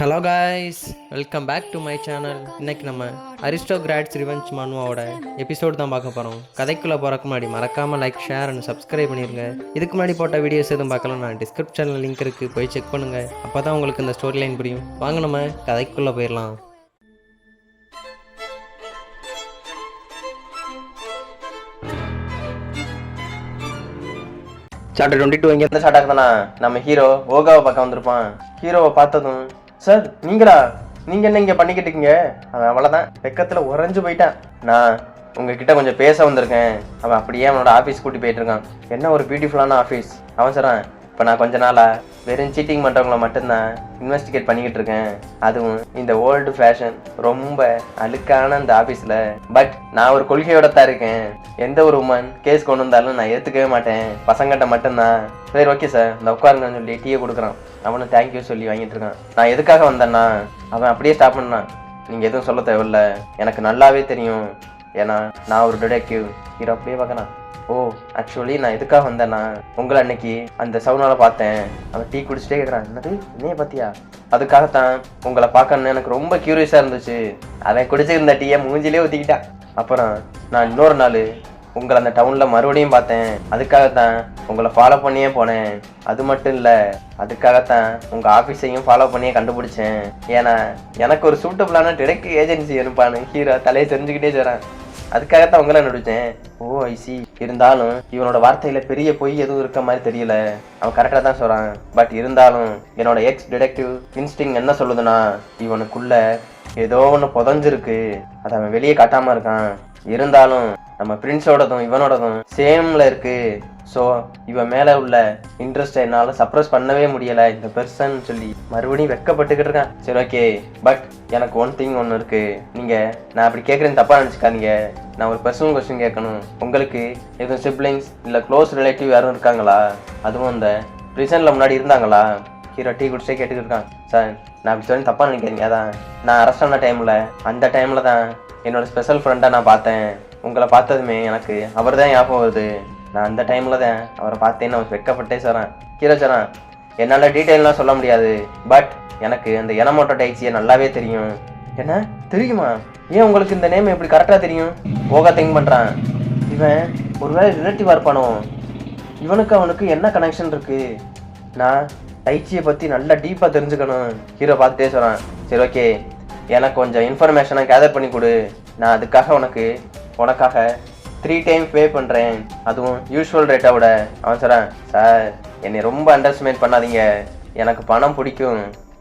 Hello guys, welcome back to my channel. இன்னைக்கு நம்ம aristocrats revenge மனுவோட episode தான் பார்க்க போகிறோம். கதைக்குள்ளே போகிறக்கு முன்னாடி மறக்காமல் லைக், ஷேர் அண்ட் சப்ஸ்கிரைப் பண்ணிடுங்க. இதுக்கு முன்னாடி போட்ட வீடியோஸ் எதுவும் பார்க்கலாம், நான் டிஸ்கிரிப்ஷனில் லிங்க் இருக்குது, போய் செக் பண்ணுங்கள். அப்போ தான் உங்களுக்கு இந்த ஸ்டோரி லைன் புரியும். வாங்க நம்ம கதைக்குள்ளே போயிடலாம். சாப்டர் 22 இங்கேருந்து ஸ்டார்ட் ஆகுதுண்ணா. நம்ம ஹீரோ ஓகாவை பார்க்க வந்திருப்பான். ஹீரோவை பார்த்ததும், சார் நீங்களா, நீங்க என்ன இங்க பண்ணிக்கிட்டு இருக்கீங்க? அவன் அவ்வளவுதான் வெக்கத்துல உறைஞ்சு போயிட்டான். நான் உங்ககிட்ட கொஞ்சம் பேச வந்திருக்கேன். அவன் அப்படியே அவனோட ஆஃபீஸ் கூட்டி போயிட்டு இருக்கான். என்ன ஒரு பியூட்டிஃபுல்லான ஆஃபீஸ். அவன் சொல்றான், இப்போ நான் கொஞ்ச நாளா வெறும் சீட்டிங் பண்ணுறவங்கள மட்டும்தான் இன்வெஸ்டிகேட் பண்ணிக்கிட்டு இருக்கேன். அதுவும் இந்த ஓல்டு ஃபேஷன் ரொம்ப அழுக்கான அந்த ஆஃபீஸில். பட் நான் ஒரு கொள்கையோட தான் இருக்கேன். எந்த ஒரு உமன் கேஸ் கொண்டு வந்தாலும் நான் ஏற்றுக்கவே மாட்டேன், பசங்கிட்ட மட்டும்தான். சரி ஓகே சார், இந்த உட்காருங்கன்னு சொல்லி டீயை கொடுக்குறான். அவனும் தேங்க்யூ சொல்லி வாங்கிட்டு இருக்கான். நான் எதுக்காக வந்தேன்னா, அவன் அப்படியே ஸ்டாப் பண்ணான். நீங்கள் எதுவும் சொல்ல தேவையில்ல, எனக்கு நல்லாவே தெரியும். ஏன்னா நான் ஒரு டிடெக்டிவ். ஹீரோ அப்படியே பார்க்கலாம். ஓ ஆக்சுவலி நான் எதுக்காக வந்தேன்னா, உங்களை அன்னைக்கு அந்த சவுனால பார்த்தேன். அவன் டீ குடிச்சிட்டே கேட்குறான், என்னது என்னைய பார்த்தியா? அதுக்காகத்தான் உங்களை பார்க்கணுன்னு எனக்கு ரொம்ப க்யூரியஸாக இருந்துச்சு. அவன் குடிச்சிருந்த டீயை மூஞ்சிலே ஊற்றிக்கிட்டான். அப்புறம் நான் இன்னொரு நாள் உங்களை அந்த டவுனில் மறுபடியும் பார்த்தேன். அதுக்காகத்தான் உங்களை ஃபாலோ பண்ணியே போனேன். அது மட்டும் இல்லை, அதுக்காகத்தான் உங்கள் ஆஃபீஸையும் ஃபாலோ பண்ணியே கண்டுபிடிச்சேன். ஏன்னா எனக்கு ஒரு சூட்டபிளான டிடெக்டிவ் ஏஜென்சி இருப்பான்னு ஹீரோ தலையை தெரிஞ்சுக்கிட்டே சொல்கிறான். அதுக்காகத்தான் உங்களை நடிச்சேன். ஓ ஐசி. இருந்தாலும் இவனோட வார்த்தையில பெரிய பொய் எதுவும் இருக்க மாதிரி தெரியல. அவன் கரெக்டாக தான் சொல்றான். பட் இருந்தாலும் என்னோட எக்ஸ் டிடெக்டிவ் இன்ஸ்டிங் என்ன சொல்லுதுன்னா, இவனுக்குள்ள ஏதோ ஒன்று புதஞ்சிருக்கு. அதை அவன் வெளியே காட்டாம இருக்கான். இருந்தாலும் நம்ம பிரின்ஸோடதும் இவனோடதும் சேம்ல இருக்கு. ஸோ இவன் மேலே உள்ள இன்ட்ரெஸ்ட்டை என்னால் சப்ரஸ் பண்ணவே முடியலை இந்த பெர்சன் சொல்லி மறுபடியும் வெக்கப்பட்டுக்கிட்டு இருக்கான். சரி ஓகே, பட் எனக்கு ஒன் திங் ஒன்று இருக்கு. நீங்கள் நான் அப்படி கேட்குறேன்னு தப்பாக நினச்சிக்காதீங்க. நான் ஒரு பர்சனல் கொஸ்டின் கேட்கணும். உங்களுக்கு எதுவும் சிப்ளிங்ஸ் இல்லை க்ளோஸ் ரிலேட்டிவ் யாரும் இருக்காங்களா? அதுவும் அந்த ப்ரிசனில் முன்னாடி இருந்தாங்களா? ஹீரோ டீ குடிச்சே கேட்டுக்கிட்டு இருக்கான். சார் நான் அப்படி சொல்லி தப்பாக நினைக்கிறீங்க. அதான் நான் அரெஸ்ட் ஆன டைமில், அந்த டைமில் தான் என்னோட ஸ்பெஷல் ஃப்ரெண்டாக நான் பார்த்தேன். உங்களை பார்த்ததுமே எனக்கு அவர் தான் ஞாபகம் வருது. நான் அந்த டைமில் தான் அவரை பார்த்தேன்னு அவன் வெக்கப்பட்டே சொல்கிறேன். ஹீரோ சொல்கிறான், என்னால் டீட்டெயிலாம் சொல்ல முடியாது, பட் எனக்கு அந்த எனமோட்டோ டைச்சியை நல்லாவே தெரியும். என்ன தெரியுமா? ஏன் உங்களுக்கு இந்த நேம் எப்படி கரெக்டாக தெரியும்? ஓகா திங்க் பண்ணுறான். இவன் ஒருவேளை ரிலேட்டிவாக இருப்பானோ? இவனுக்கு அவனுக்கு என்ன கனெக்ஷன் இருக்குது? நான் டைச்சியை பற்றி நல்லா டீப்பாக தெரிஞ்சுக்கணும். ஹீரோ பார்த்துட்டே சொல்கிறான். சரி ஓகே, எனக்கு கொஞ்சம் இன்ஃபர்மேஷனை கேதர் பண்ணி கொடு. நான் அதுக்காக உனக்காக 3 டைம் பே பண்ணுறேன், அதுவும் யூஸ்வல் ரேட்டை விட. அவன் சொல்கிறான், சார் என்னை ரொம்ப அண்டர்ஸ்டிமேட் பண்ணாதீங்க. எனக்கு பணம் பிடிக்கும்.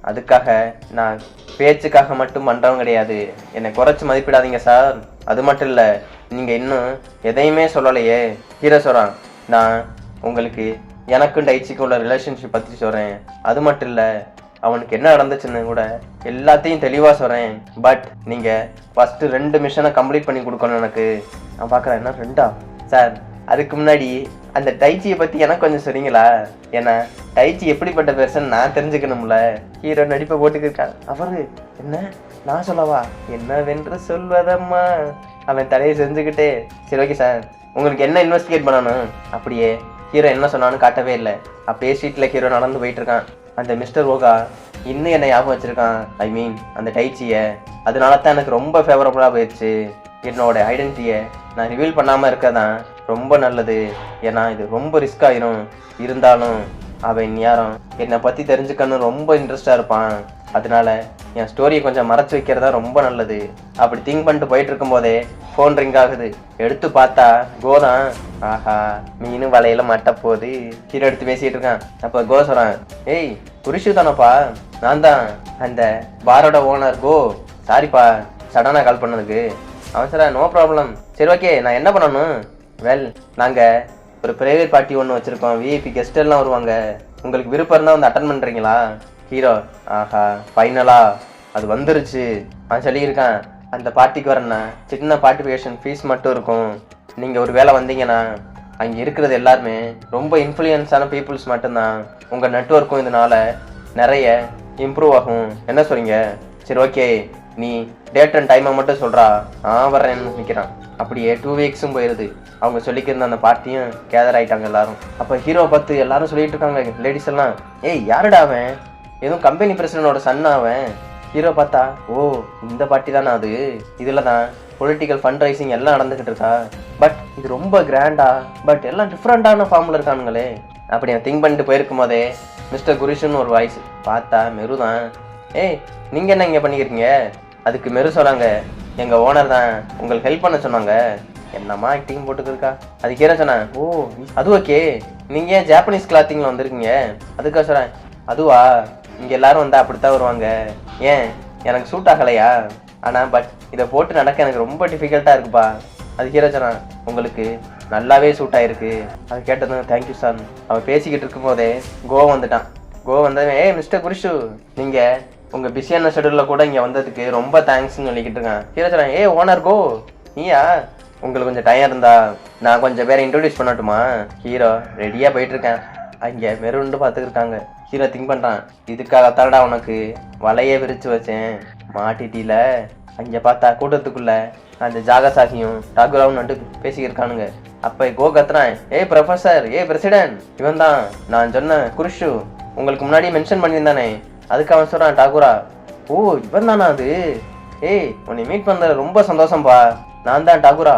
அதுக்காக நான் பேச்சுக்காக மட்டும் பண்ணுறவங்க கிடையாது. என்னை குறைச்சி மதிப்பிடாதீங்க சார். அது மட்டும் இல்லை, நீங்கள் இன்னும் எதையுமே சொல்லலையே. ஹீரோ சொல்கிறான், நான் உங்களுக்கு எனக்கும் டைச்சிக்கும் உள்ள ரிலேஷன்ஷிப் பற்றி சொல்கிறேன். அது மட்டும் இல்லை, அவனுக்கு என்ன நடந்துச்சுன்னு கூட எல்லாத்தையும் தெளிவாக சொல்கிறேன். பட் நீங்கள் ஃபஸ்ட்டு 2 மிஷனை கம்ப்ளீட் பண்ணி கொடுக்கணும் எனக்கு. நான் பார்க்குறேன், என்ன 2ஆ? சார் அதுக்கு முன்னாடி அந்த டைச்சியை பற்றி எனக்கு கொஞ்சம் சொல்றீங்களா? ஏன்னா டைச்சி எப்படிப்பட்ட பெர்சன் நான் தெரிஞ்சுக்கணும்ல. ஹீரோ நடிப்பை போட்டுக்கிருக்கான். அவரு என்ன நான் சொல்லவா? என்னவென்று சொல்வதம்மா. அவன் தலையை செஞ்சுக்கிட்டே, சரி ஓகே சார், உங்களுக்கு என்ன இன்வெஸ்டிகேட் பண்ணணும்? அப்படியே ஹீரோ என்ன சொன்னான்னு காட்டவே இல்லை. அப்படியே ஸ்ட்ரீட்டில் ஹீரோ நடந்து போயிட்டு இருக்கான். அந்த மிஸ்டர் ஓகா இன்னும் என்னை ஞாபகம் வச்சுருக்கான். ஐ மீன் அந்த டைச்சியை. அதனால தான் எனக்கு ரொம்ப ஃபேவரபுளாக போயிடுச்சு. என்னோட ஐடென்டிட்டியை நான் ரிவீல் பண்ணாமல் இருக்கதான் ரொம்ப நல்லது. ஏன்னா இது ரொம்ப ரிஸ்க் ஆயிரும். இருந்தாலும் அவன் யாரும் என்னை பற்றி தெரிஞ்சுக்கணும் ரொம்ப இன்ட்ரெஸ்டாக இருப்பான். அதனால என் ஸ்டோரியை கொஞ்சம் மறைச்சி வைக்கிறதா ரொம்ப நல்லது. அப்படி திங்க் பண்ணிட்டு போயிட்டு இருக்கும் போதே ஃபோன் ரிங் ஆகுது. எடுத்து பார்த்தா கோதான். ஆஹா, மீன் வலையில மட்ட போகுது. ஹீரோ எடுத்து பேசிட்டு இருக்கான். அப்போ கோ சொல்றான், ஏய் புரிஷு தானப்பா, நான் தான் அந்த பாரோட ஓனர் கோ. சாரிப்பா சடனாக கால் பண்ணதுக்கு. அவன் சார் நோ ப்ராப்ளம். சரி ஓகே, நான் என்ன பண்ணணும்? வெல், நாங்கள் ஒரு ப்ரைவேட் பார்ட்டி ஒன்று வச்சுருக்கோம். விஐபி கெஸ்ட் எல்லாம் வருவாங்க. உங்களுக்கு விருப்பம் இருந்தால் வந்து அட்டன் பண்ணுறீங்களா? ஹீரோ, ஆஹா ஃபைனலா அது வந்துருச்சு. அவன் சொல்லியிருக்கான், அந்த பார்ட்டிக்கு வரேன்னா சின்ன பார்ட்டிசிபேஷன் ஃபீஸ் மட்டும் இருக்கும். நீங்கள் ஒரு வேளை வந்தீங்கன்னா அங்கே இருக்கிறது எல்லாருமே ரொம்ப இன்ஃப்ளூயன்ஸான பீப்புள்ஸ் மட்டும்தான். உங்கள் நெட்வொர்க்கும் இதனால நிறைய இம்ப்ரூவ் ஆகும். என்ன சொல்கிறீங்க? சரி ஓகே, நீ டேட் அண்ட் டைமை மட்டும் சொல்கிறா, வர்றேன்னு நிற்கிறான். அப்படியே 2 வீக்ஸும் போயிடுது. அவங்க சொல்லிக்கிருந்த அந்த பார்ட்டியும் கேதர் ஆகிட்டாங்க எல்லாரும். அப்போ ஹீரோவை பார்த்து எல்லாரும் சொல்லிட்டு இருக்காங்க லேடிஸ் எல்லாம், ஏய் யாருடா அவன்? எதுவும் கம்பெனி பிரசிடண்டோட சன் அவன். ஹீரோ பார்த்தா, ஓ இந்த பார்ட்டி தானே அது, இதில் தான் பொலிட்டிக்கல் ஃபண்ட் ரைசிங் எல்லாம் நடந்துக்கிட்டு இருக்கா. பட் இது ரொம்ப கிராண்டா, பட் எல்லாம் டிஃப்ரெண்டான ஃபார்மில் இருக்கானுங்களே. அப்படி நான் திங்க் பண்ணிட்டு போயிருக்கும் போதே மிஸ்டர் குரிஷுன்னு ஒரு வாய்ஸ். பார்த்தா மெரு தான். ஏய் நீங்கள் என்ன இங்கே பண்ணிக்கிறீங்க? அதுக்கு மெரு சொன்னாங்க, எங்கள் ஓனர் தான் உங்களுக்கு ஹெல்ப் பண்ண சொன்னாங்க. என்னம்மா ஆக்டிங் போட்டுக்கிருக்கா. அதுக்கு ஏற சொன்னேன், ஓ அது ஓகே, நீங்கள் ஏன் ஜாப்பனீஸ் கிளாத்திங்கில் வந்திருக்கீங்க? அதுக்காக சொல்கிறேன், அதுவா இங்கே எல்லாரும் வந்தால் அப்படித்தான் வருவாங்க, ஏன் எனக்கு சூட் ஆகலையா? ஆனால் பட் இதை போட்டு நடக்க எனக்கு ரொம்ப டிஃபிகல்ட்டாக இருக்குப்பா. அதுக்கு ஏற சொன்னேன், உங்களுக்கு நல்லாவே சூட் ஆகிருக்கு. அது கேட்டதும் தேங்க்யூ சார். அவன் பேசிக்கிட்டு இருக்கும் போதே கோ வந்துட்டான். கோ வந்தவன், மிஸ்டர் குரிஷு நீங்கள் உங்கள் பிஸியான ஷெடியூலில் கூட இங்கே வந்ததுக்கு ரொம்ப தேங்க்ஸ்ன்னு சொல்லிக்கிட்டு இருக்கேன். ஹீரோ சொன்னேன், ஓனர் கோ நீயா? உங்களுக்கு கொஞ்சம் டைம் இருந்தா நான் கொஞ்சம் பேரை இன்ட்ரோடியூஸ் பண்ணட்டுமா? ஹீரோ ரெடியாக போயிட்டுருக்கேன். அங்கே மெருண்டு பார்த்துக்கிருக்காங்க. ஹீரோ திங்க் பண்ணுறான், இதுக்காகத்தானடா உனக்கு வலையே விரித்து வச்சேன், மாட்டிட்டில. அங்கே பார்த்தா கூட்டத்துக்குள்ள அந்த ஜாகசாகியும் டாகுராவும் நட்டு பேசிக்கிருக்கானுங்க. அப்போ கோ கத்துறான், ஏய் ப்ரொஃபஸர், ஏய் பிரசிடென்ட், இவன் தான் நான் சொன்ன குரிஷு, உங்களுக்கு முன்னாடி மென்ஷன் பண்ணியிருந்தானே. அதுக்கு அவன் சொல்கிறான், டாகுரா, ஓ இவன் தானா அது? ஏய் உன்னை மீட் பண்ணதில் ரொம்ப சந்தோஷம்பா. நான் தான் டாகுரா,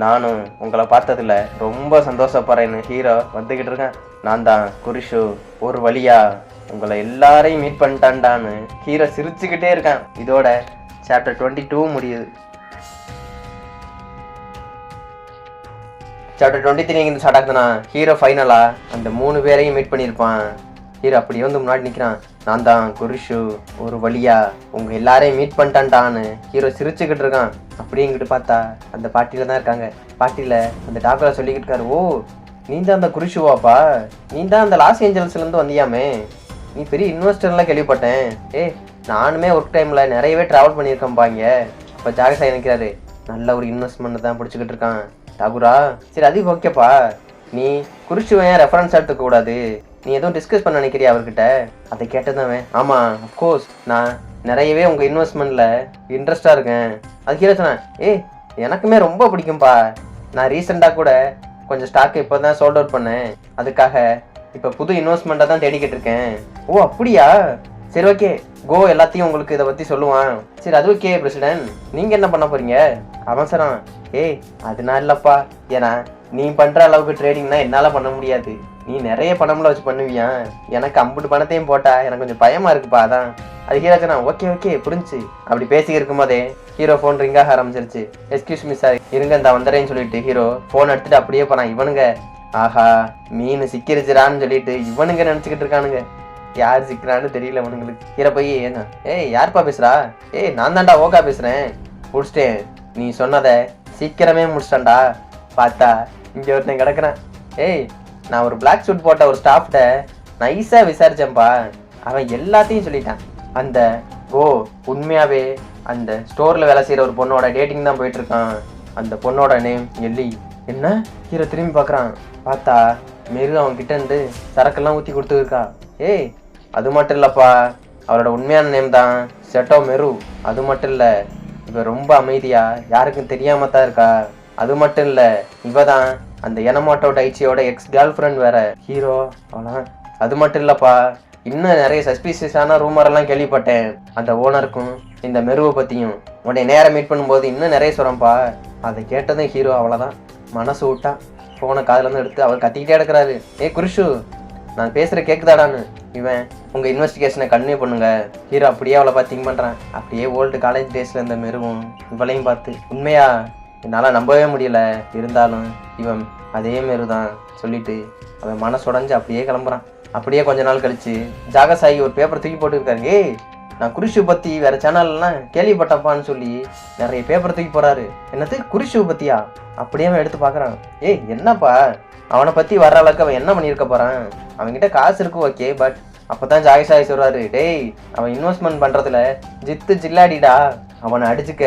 நானும் உங்களை பார்த்ததில்ல ரொம்ப சந்தோஷப்படுறேன்னு ஹீரோ வந்துக்கிட்டு இருக்கேன். நான் தான் குரிஷு, ஒரு வழியா உங்களை எல்லாரையும் மீட் பண்ணிட்டான்டான்னு ஹீரோ சிரிச்சுக்கிட்டே இருக்கான். இதோட சாப்டர் 22 முடியுது. சாப்டர் 23 இருந்து ஸ்டார்ட் ஆகுதுன்னா ஹீரோ ஃபைனலா அந்த 3 பேரையும் மீட் பண்ணியிருப்பான். ஹீரோ அப்படியே வந்து முன்னாடி நிற்கிறான், நான் தான் குரிஷு, ஒரு வழியா உங்க எல்லாரையும் மீட் பண்ணிட்டான்டான்னு ஹீரோ சிரிச்சுக்கிட்டு இருக்கான். அப்படிங்கிட்டு பார்த்தா அந்த பாட்டியில தான் இருக்காங்க. பாட்டியில அந்த டாக்டரை சொல்லிக்கிட்டு இருக்காரு, ஓ நீ தான் அந்த குரிஷுவாப்பா, நீ தான் அந்த லாஸ் ஏஞ்சல்ஸ்லேருந்து வந்தியாமே, நீ பெரிய இன்வெஸ்டர்லாம் கேள்விப்பட்டேன். நானுமே ஒர்க் டைமில் நிறையவே ட்ராவல் பண்ணியிருக்கேன்ப்பா இங்கே. அப்போ ஜாகசாய் நினைக்கிறாரு, நல்ல ஒரு இன்வெஸ்ட்மெண்ட் தான் பிடிச்சிக்கிட்டு இருக்கான். டாகுரா சரி அது ஓகேப்பா, நீ குரிஷுவை ஏன் ரெஃபரன்ஸ் எடுத்துக்கூடாது, நீ எதுவும் டிஸ்கஸ் பண்ண நினைக்கிறியா அவர்கிட்ட? அதை கேட்டதான், ஆமாம் அஃப்கோர்ஸ் நான் நிறையவே உங்கள் இன்வெஸ்ட்மெண்ட்டில் இன்ட்ரெஸ்டாக இருக்கேன். அது கீழே சொன்னேன், எனக்குமே ரொம்ப பிடிக்கும்ப்பா, நான் ரீசெண்டாக கூட கொஞ்சம் ஸ்டாக்கு இப்போ தான் சோல்ட் அவுட் பண்ணேன், அதுக்காக இப்போ புது இன்வெஸ்ட்மெண்ட்டை தான் தேடிக்கிட்டு இருக்கேன். ஓ அப்படியா, சரி ஓகே, கோ எல்லாத்தையும் உங்களுக்கு இதை பற்றி சொல்லுவான். சரி அது ஓகே பிரசிடென்ட், நீங்கள் என்ன பண்ண போகிறீங்க? அவசரம், அதனால இல்லைப்பா, ஏன்னா நீ பண்ணுற அளவுக்கு ட்ரேடிங்னா என்னால் பண்ண முடியாது, நீ நிறைய பணம்லாம் வச்சு பண்ணுவியா, எனக்கு 50 பணத்தையும் போட்டா எனக்கு கொஞ்சம் பயமாக இருக்குப்பா, அதான். அது ஹீரோச்சனா, ஓகே ஓகே புரிஞ்சு. அப்படி பேசி இருக்கும் போதே ஹீரோ ஃபோன் ரிங்காக ஆரம்பிச்சிருச்சு. எஸ்கியூஸ் மிஸ் சார், இருங்க இந்த வந்துடுறேன்னு சொல்லிட்டு ஹீரோ ஃபோன் எடுத்துட்டு அப்படியே போனான். இவனுங்க ஆஹா மீன் சிக்கிருச்சுரான்னு சொல்லிட்டு இவனுங்க நினச்சிக்கிட்டு இருக்கானுங்க, யார் சிக்கிறான்னு தெரியல இவனுங்களுக்கு. ஹீரோ போய், என்ன யார்ப்பா பேசுறா? நான் தான்டா ஓகா பேசுறேன், முடிச்சிட்டேன், நீ சொன்னதை சீக்கிரமே முடிச்சிட்டேன்டா. பார்த்தா இங்கே ஒருத்தன் கிடக்குறேன். நான் ஒரு பிளாக் சூட் போட்ட ஒரு ஸ்டாஃப்ட நைஸாக விசாரிச்சேன்ப்பா, அவன் எல்லாத்தையும் சொல்லிட்டான். அந்த உண்மையாவே அந்த ஸ்டோரில் வேலை செய்கிற ஒரு பொண்ணோட டேட்டிங் தான் போயிட்டு இருக்கான். அந்த பொண்ணோட நேம் எல்லி. என்ன? ஹீரோ திரும்பி பார்க்குறான். பார்த்தா மெரு அவன் கிட்ட இருந்து சரக்கெல்லாம் ஊற்றி கொடுத்துருக்கா. அது மட்டும் இல்லைப்பா, அவளோட உண்மையான நேம் தான் செட்டோ மெரு. அது மட்டும் இல்லை, இவ ரொம்ப அமைதியா யாருக்கும் தெரியாம தான் இருக்கா. அது மட்டும் இல்லை, இவ தான் அந்த எனமாட்டோ டைச்சியோட எக்ஸ் கேர்ள் ஃப்ரெண்ட் வேற. ஹீரோ அவ்வளோதான். அது மட்டும் இல்லைப்பா, இன்னும் நிறைய சஸ்பீசியஸான ரூமரெல்லாம் கேள்விப்பட்டேன் அந்த ஓனருக்கும் இந்த மெருவை பற்றியும். உடனே நேரம் மீட் பண்ணும்போது இன்னும் நிறைய சொல்கிறேன்ப்பா. அதை கேட்டதும் ஹீரோ அவ்வளோதான் மனசு விட்டா. ஃபோனை காதுலேருந்து எடுத்து அவர் கத்திக்கிட்டே எடுக்கிறாரு. குரிஷு, நான் பேசுகிற கேட்குதாடான்னு. இவன் உங்கள் இன்வெஸ்டிகேஷனை கன்டினியூ பண்ணுங்க. ஹீரோ அப்படியே அவளை பார்த்து திங்க் பண்ணுறான். அப்படியே ஓல்டு காலேஜ் டேஸில் இந்த மெருவும் இவளையும் பார்த்து, உண்மையா என்னால் நம்பவே முடியல, இருந்தாலும் இவன் அதே மெரு தான் சொல்லிட்டு அவன் மனசுடைஞ்சு அப்படியே கிளம்புறான். அப்படியே கொஞ்ச நாள் கழிச்சு ஜாகசாயி ஒரு பேப்பர் தூக்கி போட்டுருக்காரு. நான் குரிஷு பற்றி வேற சேனல்லாம் கேள்விப்பட்டப்பான்னு சொல்லி நிறைய பேப்பர் தூக்கி போறாரு. என்னது குரிஷு பற்றியா? அப்படியே அவன் எடுத்து பார்க்குறான். என்னப்பா, அவனை பற்றி வர்ற அளவுக்கு அவன் என்ன பண்ணியிருக்க போகிறான்? அவன்கிட்ட காசு இருக்கு ஓகே, பட் அப்போ தான் ஜாகசாயி சொல்கிறாரு, அவன் இன்வெஸ்ட்மெண்ட் பண்ணுறதுல ஜித்து ஜில்லாடிடா, அவனை அடிச்சுக்க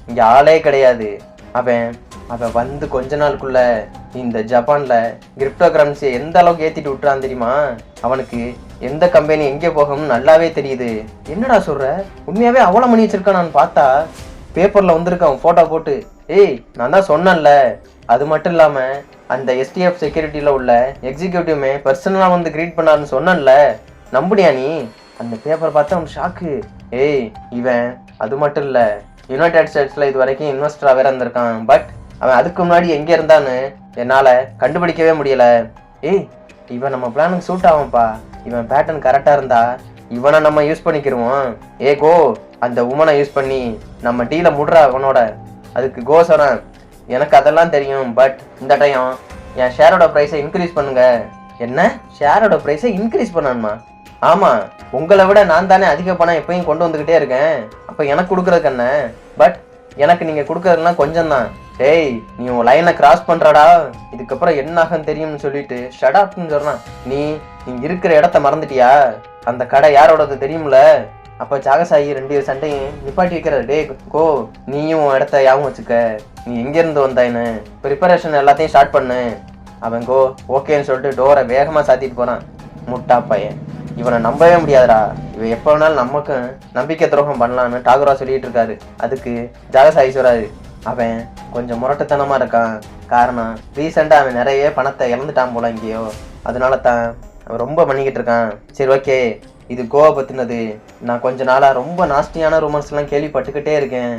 இங்கே ஆளே கிடையாது. அவன் வந்து கொஞ்ச நாளுக்குள்ள இந்த ஜப்பான்ல கிரிப்டோ கரன்சியை எந்த அளவுக்கு ஏத்திட்டு விட்டுறான் தெரியுமா? அவனுக்கு எந்த கம்பெனி எங்கே போகணும்னு நல்லாவே தெரியுது. என்னடா சொல்ற, உண்மையாவே அவ்வளோ மணி வச்சிருக்கான்னு பார்த்தா பேப்பர்ல வந்திருக்கான் போட்டோ போட்டு. நான் தான் சொன்னேன்ல. அது மட்டும் இல்லாம அந்த எஸ்டிஎஃப் செக்யூரிட்டியில உள்ள எக்ஸிக்யூட்டிவ்மே பர்சனலா வந்து கிரீட் பண்ணாருன்னு சொன்னேன்ல, நம்புனியா நீ? அந்த பேப்பர் பார்த்தா அவன் ஷாக்கு. ஏய் இவன் அது மட்டும் இல்லை, யுனைடெட் ஸ்டேட்ஸில் இது வரைக்கும் இன்வெஸ்டராக வேற இருந்திருக்கான். பட் அவன் அதுக்கு முன்னாடி எங்கே இருந்தான்னு என்னால் கண்டுபிடிக்கவே முடியலை. ஏய் இவன் நம்ம பிளானுக்கு சூட் ஆகும்ப்பா. இவன் பேட்டர்ன் கரெக்டாக இருந்தா இவனை நம்ம யூஸ் பண்ணிக்கிருவோம். கோ அந்த உமனை யூஸ் பண்ணி நம்ம டீலை முடுறா அவனோட. அதுக்கு கோ சொன்னான், எனக்கு அதெல்லாம் தெரியும், பட் இந்த டைம் என் ஷேரோட ப்ரைஸை இன்க்ரீஸ் பண்ணுங்க. என்ன ஷேரோட ப்ரைஸை இன்க்ரீஸ் பண்ணணுமா? ஆமாம், உங்களை விட நான் தானே அதிக பணம் எப்பயும் கொண்டு வந்துக்கிட்டே இருக்கேன். அப்போ எனக்கு கொடுக்குறதுக்கு என்ன? பட் எனக்கு நீங்கள் கொடுக்குறதுலாம் கொஞ்சம் தான். டேய் நீ உன் லைனை கிராஸ் பண்ணுறடா, இதுக்கப்புறம் என்ன ஆகுன்னு தெரியும்னு சொல்லிட்டு ஷடாப்னு சொன்னான். நீ இருக்கிற இடத்த மறந்துட்டியா? அந்த கடை யாரோடது தெரியும்ல? அப்போ ஜாகசாயி 2 சண்டையும் நிப்பாட்டி வைக்கிற. டே கோ, நீயும் உன் இடத்த யாவும் வச்சுக்க. நீ எங்கேருந்து வந்தாயின்னு ப்ரிப்பரேஷன் எல்லாத்தையும் ஸ்டார்ட் பண்ணு. அவன் கோ ஓகேன்னு சொல்லிட்டு டோரை வேகமாக சாத்திட்டு போகிறான். முட்டா பையன், இவனை நம்பவே முடியாதுடா. இவன் எப்போ வேணாலும் நமக்கு நம்பிக்கை துரோகம் பண்ணலான்னு டாகூரா சொல்லிட்டு இருக்காரு. அதுக்கு ஜாகசாயி சொல்றாரு, அவன் கொஞ்சம் முரட்டுத்தனமா இருக்கான். காரணம் ரீசெண்டா அவன் நிறைய பணத்தை இழந்துட்டான் போல எங்கேயோ, அதனால தான் அவன் ரொம்ப பண்ணிக்கிட்டு இருக்கான். சரி ஓகே, இது கோவா பத்தினது. நான் கொஞ்ச நாளா ரொம்ப நாஸ்டியான ரூமர்ஸ் எல்லாம் கேள்விப்பட்டுக்கிட்டே இருக்கேன்.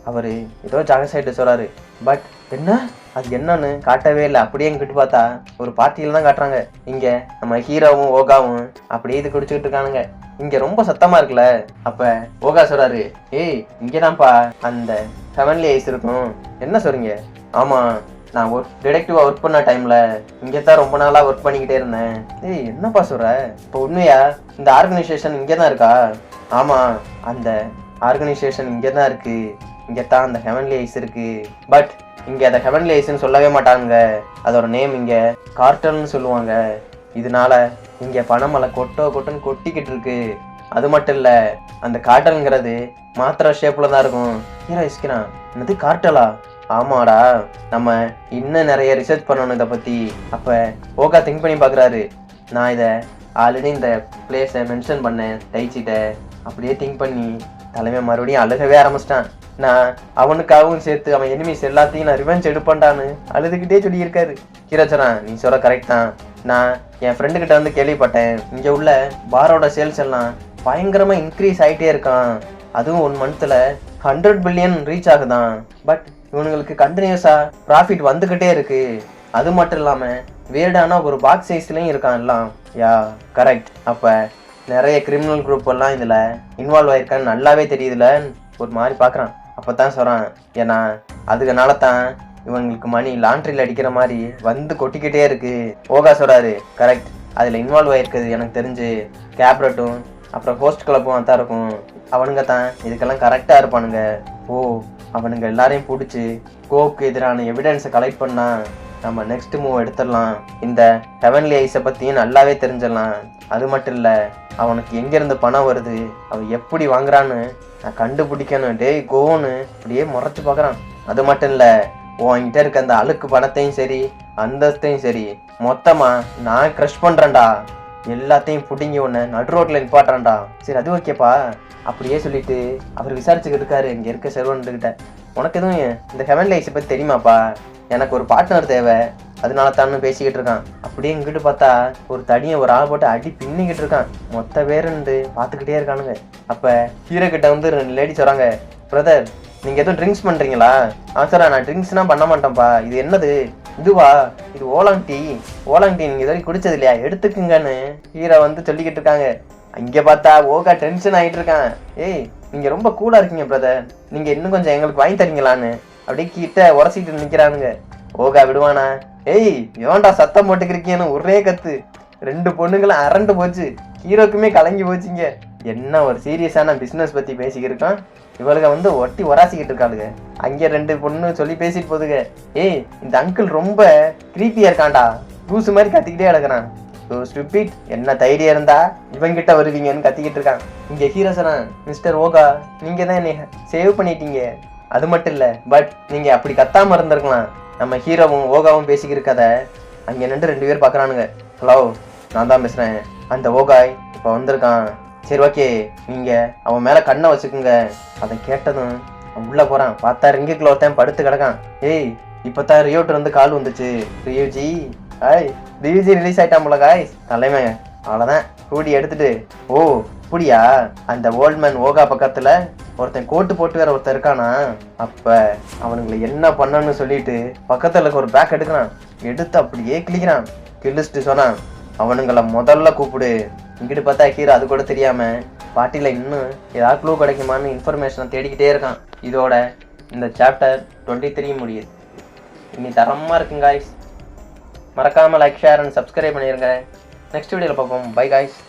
அவரு ஏதோ ஜாகசாயிட்டு சொல்றாரு. பட் என்ன அது என்னன்னு காட்டவே இல்லை. அப்படியே எங்கிட்டு பார்த்தா ஒரு பார்ட்டியில தான் காட்டுறாங்க. இங்க நம்ம ஹீரோவும் ஓகாவும் அப்படியே இது குடிச்சுக்கிட்டு இருக்கானுங்க. இங்க ரொம்ப சத்தமா இருக்குல்ல. அப்ப ஓகா சொல்றாரு, ஏய் இங்கதான்ப்பா அந்த ஹெவன்லி ஐஸ் இருக்கும். என்ன சொல்றீங்க? ஆமா, நான் டிடெக்டிவா ஒர்க் பண்ண டைம்ல இங்கதான் ரொம்ப நாளா ஒர்க் பண்ணிக்கிட்டே இருந்தேன். ஏய் என்னப்பா சொல்ற? இப்போ உண்மையா இந்த ஆர்கனைசேஷன் இங்கதான் இருக்கா? ஆமா, அந்த ஆர்கனைசேஷன் இங்கதான் இருக்கு. இங்கதான் அந்த ஹெவன்லி ஐஸ் இருக்கு. பட் இங்க அதை ஹெவன்லி ஐஸ்ன்னு சொல்லவே மாட்டாங்க. அதோட நேம் இங்க கார்டல்னு சொல்லுவாங்க. இதனால இங்க பணமலை கொட்டுன்னு கொட்டிக்கிட்டு இருக்கு. அது மட்டும் இல்ல, அந்த கார்டல்ங்கிறது மாத்திரை ஷேப்ல தான் இருக்கும். ஹீரோ யோசிக்கிறான், என்னது கார்டலா? ஆமாடா, நம்ம இன்னும் நிறைய ரிசர்ச் பண்ணணும் இதை பத்தி. அப்ப ஓகா திங்க் பண்ணி பாக்குறாரு, நான் இதை ஆல்ரெடி இந்த பிளேஸை மென்ஷன் பண்ணேன் டைச்சிட்ட. அப்படியே திங்க் பண்ணி தலைமை மறுபடியும் அழுகவே ஆரம்பிச்சிட்டான். நான் அவனுக்காகவும் சேர்த்து அவன் எனிமீஸ் எல்லாத்தையும் நான் ரிவெஞ்ச் எடுப்பான்டான்னு அழுதுகிட்டே சொல்லி இருக்காரு. ஹீரோச்சரன், நீ சொல்ற கரெக்ட் தான். நான் என் ஃப்ரெண்டு கிட்ட வந்து கேள்விப்பட்டேன், இங்க உள்ள பாரோட சேல்ஸ் எல்லாம் பயங்கரமா இன்க்ரீஸ் ஆகிட்டே இருக்கான். அதுவும் 1 மந்த்ல 100 பில்லியன் ரீச் ஆகுதான். பட் இவனுங்களுக்கு கண்டினியூஸா ப்ராஃபிட் வந்துகிட்டே இருக்கு. அது மட்டும் இல்லாம வேர்டான ஒரு பாக்ஸ் சைஸ்லயும் இருக்கான் எல்லாம். Yeah correct. அப்ப நிறைய கிரிமினல் குரூப் எல்லாம் இதுல இன்வால்வ் ஆயிருக்கான்னு நல்லாவே தெரியுதுல. ஒரு மாதிரி பாக்குறான். அப்பதான் சொல்றான், ஏன்னா அதுக்குனால தான் இவங்களுக்கு மணி லாண்ட்ரியில் அடிக்கிற மாதிரி வந்து கொட்டிக்கிட்டே இருக்கு. ஓகா சொல்றாரு, கரெக்ட். அதுல இன்வால்வ் ஆயிருக்குது எனக்கு தெரிஞ்சு கேப்ரட்டும் அப்புறம் ஹோஸ்ட் கிளப்பும் தான் இருக்கும். அவனுங்க தான் இதுக்கெல்லாம் கரெக்டா இருப்பானுங்க. ஓ, அவனுங்க எல்லாரையும் பிடிச்சி கோவுக்கு எதிரான எவிடன்ஸை கலெக்ட் பண்ணா நம்ம நெக்ஸ்ட் மூவ் எடுத்துடலாம். இந்த ஹெவன்லி ஐஸை பற்றியும் நல்லாவே தெரிஞ்சிடலாம். அது மட்டும் இல்லை, அவனுக்கு எங்கேருந்து பணம் வருது, அவன் எப்படி வாங்குறான்னு நான் கண்டுபிடிக்கணும். டேய் கோன்னு அப்படியே முறைச்சு பார்க்குறான். அது மட்டும் இல்லை, உன்கிட்ட இருக்க அந்த அழுக்கு பணத்தையும் சரி அந்தஸ்தையும் சரி மொத்தமாக நான் க்ரஷ் பண்ணுறேன்டா. எல்லாத்தையும் பிடிங்கி ஒன்று நடு ரோட்டில் நிப்பாட்டுறான்டா. சரி அது ஓகேப்பா. அப்படியே சொல்லிட்டு அவர் விசாரிச்சுக்கிட்டு இருக்காரு இங்கே இருக்க செர்வன்ட்டுக்கிட்ட. உனக்கு எதுவும் இந்த ஹெவன்லி ஐஸை பற்றி தெரியுமாப்பா? எனக்கு ஒரு பார்ட்னர் தேவை, அதனால தானு பேசிக்கிட்டு இருக்கான். அப்படியே இங்கிட்டு பார்த்தா ஒரு தடியை ஒரு ஆள் போட்டு அடி பின்னிக்கிட்டு இருக்கான். மொத்த பேருந்து பார்த்துக்கிட்டே இருக்கானுங்க. அப்போ ஹீரோ கிட்ட வந்து 2 லேடிஸ் வராங்க. பிரதர், நீங்கள் எதுவும் ட்ரிங்க்ஸ் பண்ணுறீங்களா? சார் நான் ட்ரிங்க்ஸ்னால் பண்ண மாட்டேன்ப்பா. இது என்னது? இதுவா? இது ஓலாங் டீ. ஓலாங் டீ நீங்கள் இது வரைக்கும் குடிச்சது இல்லையா? எடுத்துக்குங்கன்னு ஹீரோ வந்து சொல்லிக்கிட்டு இருக்காங்க. அங்கே பார்த்தா ஓகா டென்ஷன் ஆகிட்டு இருக்கான். ஏய் நீங்கள் ரொம்ப கூலாக இருக்கீங்க பிரதர், நீங்கள் இன்னும் கொஞ்சம் எங்களுக்கு வாங்கி தரீங்களான்னு அப்படியே கிட்ட உரசிட்டு நிற்கிறானுங்க. ஓகா விடுவானா? ஏய் ஏன்டா சத்தம் போட்டுக்கிறீங்கன்னு ஒரே கத்து. 2 பொண்ணுங்களும் அரண்டு போச்சு. ஹீரோக்குமே கலங்கி போச்சுங்க. என்ன ஒரு சீரியஸான பிஸ்னஸ் பற்றி பேசிக்கிருக்கான். இவளுக வந்து ஒட்டி உராசிக்கிட்டு இருக்காளுங்க. அங்கே 2 பொண்ணு சொல்லி பேசிட்டு போதுங்க. ஏய் இந்த அங்கிள் ரொம்ப கிரீப்பியா இருக்கான்டா, லூசு மாதிரி கத்திக்கிட்டே கிடக்குறான். ஸோ ஸ்டூபிட், என்ன தைரியம் இருந்தா இவங்கிட்ட வருவீங்கன்னு கத்திக்கிட்டு இருக்கான். இங்கே ஹீரோ சொன்னான், மிஸ்டர் ஓகா நீங்கள் தான் என்னை சேவ் பண்ணிட்டீங்க. அது மட்டும் இல்லை, பட் நீங்கள் அப்படி கத்தாமல் இருந்திருக்கலாம். நம்ம ஹீரோவும் ஓகாவும் பேசிக்கிட்டு கதை அங்கே நின்று 2 பேர் பார்க்குறானுங்க. ஹலோ, நான் தான் பேசுகிறேன். அந்த ஓகாய் இப்போ வந்திருக்கான். சரி ஓகே, நீங்கள் அவன் மேலே கண்ணை வச்சுக்குங்க. அதை கேட்டதும் அவன் உள்ளே போகிறான். பார்த்தா ரிங்குக்குள்ள ஒருத்தன் படுத்து கிடக்கான். ஏய் இப்போ தான் ரியோட்டு வந்து கால் வந்துச்சு. ரியோஜி ரிவிஜி ரிலீஸ் ஆயிட்டான் போல காய்ஸ். தலைமை அவ்வளோதான் கூடி எடுத்துட்டு. ஓ அப்படியா? அந்த ஓல்ட்மேன் ஓகா பக்கத்துல ஒருத்தன் கோட்டு போட்டு வேற ஒருத்தன் இருக்கானா? அப்ப அவனுங்களை என்ன பண்ணணும்னு சொல்லிட்டு பக்கத்துல இருக்க ஒரு பேக் எடுக்கிறான். எடுத்து அப்படியே கிளிக்கிறான். கிழிச்சிட்டு சொன்னான், அவனுங்களை முதல்ல கூப்பிடு. இங்கிட்டு பார்த்தா ஹீரோ அது கூட தெரியாம பாட்டில இன்னும் ஏதாவது க்ளூ கிடைக்குமான்னு இன்ஃபர்மேஷனை தேடிக்கிட்டே இருக்கான். இதோட இந்த சாப்டர் 23 முடியுது. இனி தரமா இருக்குங்க காய்ஸ். மறக்காம லைக், ஷேர் அண்ட் சப்ஸ்கிரைப் பண்ணிருங்க. நெக்ஸ்ட் வீடியோல பார்ப்போம். By guys.